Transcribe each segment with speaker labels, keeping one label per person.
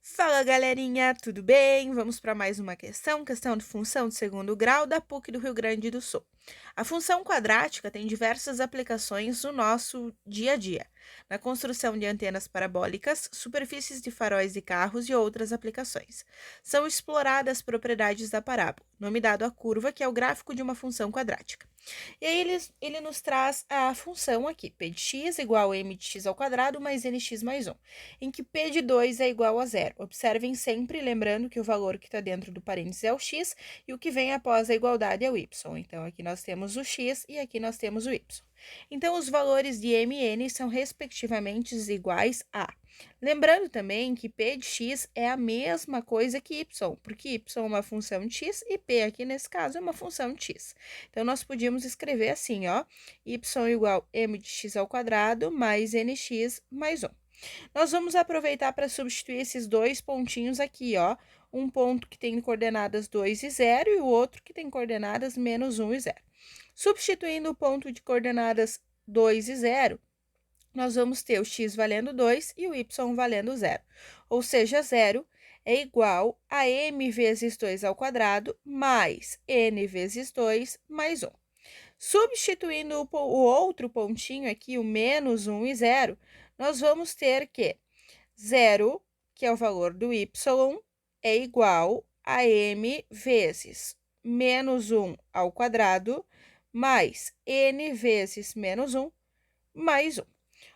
Speaker 1: Fala galerinha, tudo bem? Vamos para mais uma questão de função de segundo grau da PUC do Rio Grande do Sul. A função quadrática tem diversas aplicações no nosso dia a dia, na construção de antenas parabólicas, superfícies de faróis de carros e outras aplicações. São exploradas propriedades da parábola, nome dado à curva, que é o gráfico de uma função quadrática. E aí ele nos traz a função aqui, p de x igual a m de x ao quadrado mais nx mais 1, em que p de 2 é igual a zero. Observem sempre, lembrando que o valor que está dentro do parênteses é o x e o que vem após a igualdade é o y. Então, aqui nós temos o x e aqui nós temos o y. Então, os valores de m e n são respectivamente iguais a... Lembrando também que p de x é a mesma coisa que y, porque y é uma função de x e p aqui nesse caso é uma função de x. Então, nós podíamos escrever assim, ó, y igual m de x ao quadrado mais nx mais 1. Nós vamos aproveitar para substituir esses dois pontinhos aqui, ó. Um ponto que tem coordenadas 2 e 0 e o outro que tem coordenadas menos 1 e 0. Substituindo o ponto de coordenadas 2 e 0, nós vamos ter o x valendo 2 e o y valendo 0. Ou seja, 0 é igual a m vezes 2 ao quadrado mais n vezes 2 mais 1. Substituindo o outro pontinho aqui, o menos 1 e 0, nós vamos ter que 0, que é o valor do y, é igual a m vezes menos 1 ao quadrado mais n vezes menos 1 mais 1.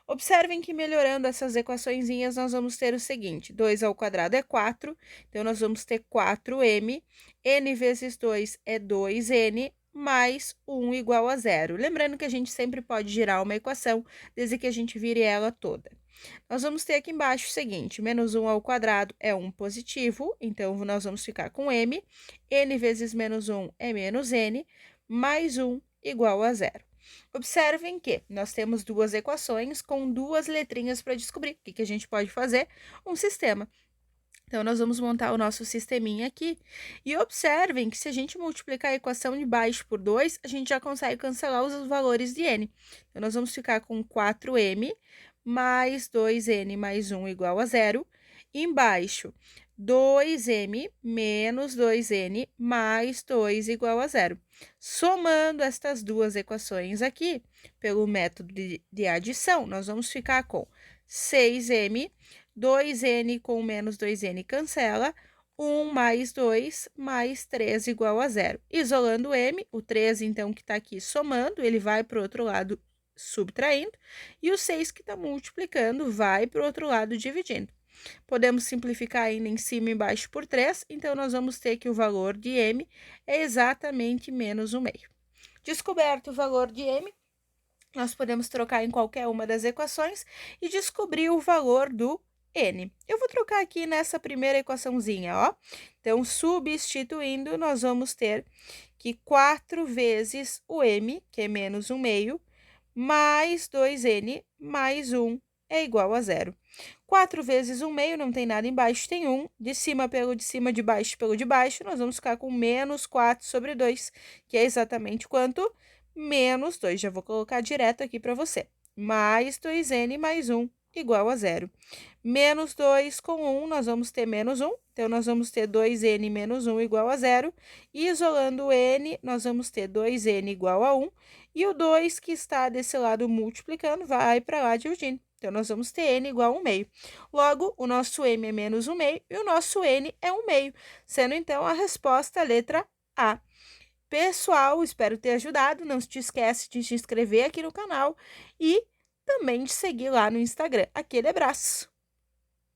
Speaker 1: Observem que melhorando essas equaçõezinhas, nós vamos ter o seguinte, 2 ao quadrado é 4, então nós vamos ter 4m, n vezes 2 é 2n, mais 1 igual a 0. Lembrando que a gente sempre pode girar uma equação, desde que a gente vire ela toda. Nós vamos ter aqui embaixo o seguinte, menos 1 ao quadrado é 1 positivo, então nós vamos ficar com m, n vezes menos 1 é menos n, mais 1 igual a 0. Observem que nós temos duas equações com duas letrinhas para descobrir. O que a gente pode fazer? Um sistema. Então, nós vamos montar o nosso sisteminha aqui. E observem que se a gente multiplicar a equação de baixo por 2, a gente já consegue cancelar os valores de n. Então, nós vamos ficar com 4m mais 2n mais 1 igual a 0. E embaixo, 2m menos 2n mais 2 igual a 0. Somando estas duas equações aqui, pelo método de adição, nós vamos ficar com 6m, 2n com menos 2n cancela, 1 mais 2 mais 3 igual a 0. Isolando m, o 3, então, que está aqui somando, ele vai para o outro lado subtraindo, e o 6 que está multiplicando vai para o outro lado dividindo. Podemos simplificar ainda em cima e embaixo por 3, então nós vamos ter que o valor de m é exatamente menos 1/2. Descoberto o valor de m, nós podemos trocar em qualquer uma das equações e descobrir o valor do n. Eu vou trocar aqui nessa primeira equaçãozinha, ó. Então, substituindo, nós vamos ter que 4 vezes o m, que é menos 1/2, mais 2n mais 1 é igual a 0. 4 vezes 1/2, não tem nada embaixo, tem 1. De cima pelo de cima, de baixo pelo de baixo, nós vamos ficar com menos 4 sobre 2, que é exatamente quanto? Menos 2. Já vou colocar direto aqui para você. Mais 2n mais 1 igual a 0. Menos 2 com 1, nós vamos ter menos 1. Então, nós vamos ter 2n menos 1 igual a 0. E isolando o n, nós vamos ter 2n igual a 1. E o 2 que está desse lado multiplicando vai para lá dividindo. Então, nós vamos ter n igual a 1/2. Logo, o nosso m é menos 1/2 e o nosso n é 1/2, sendo, então, a resposta a letra A. Pessoal, espero ter ajudado. Não se esquece de se inscrever aqui no canal e também de seguir lá no Instagram. Aquele abraço!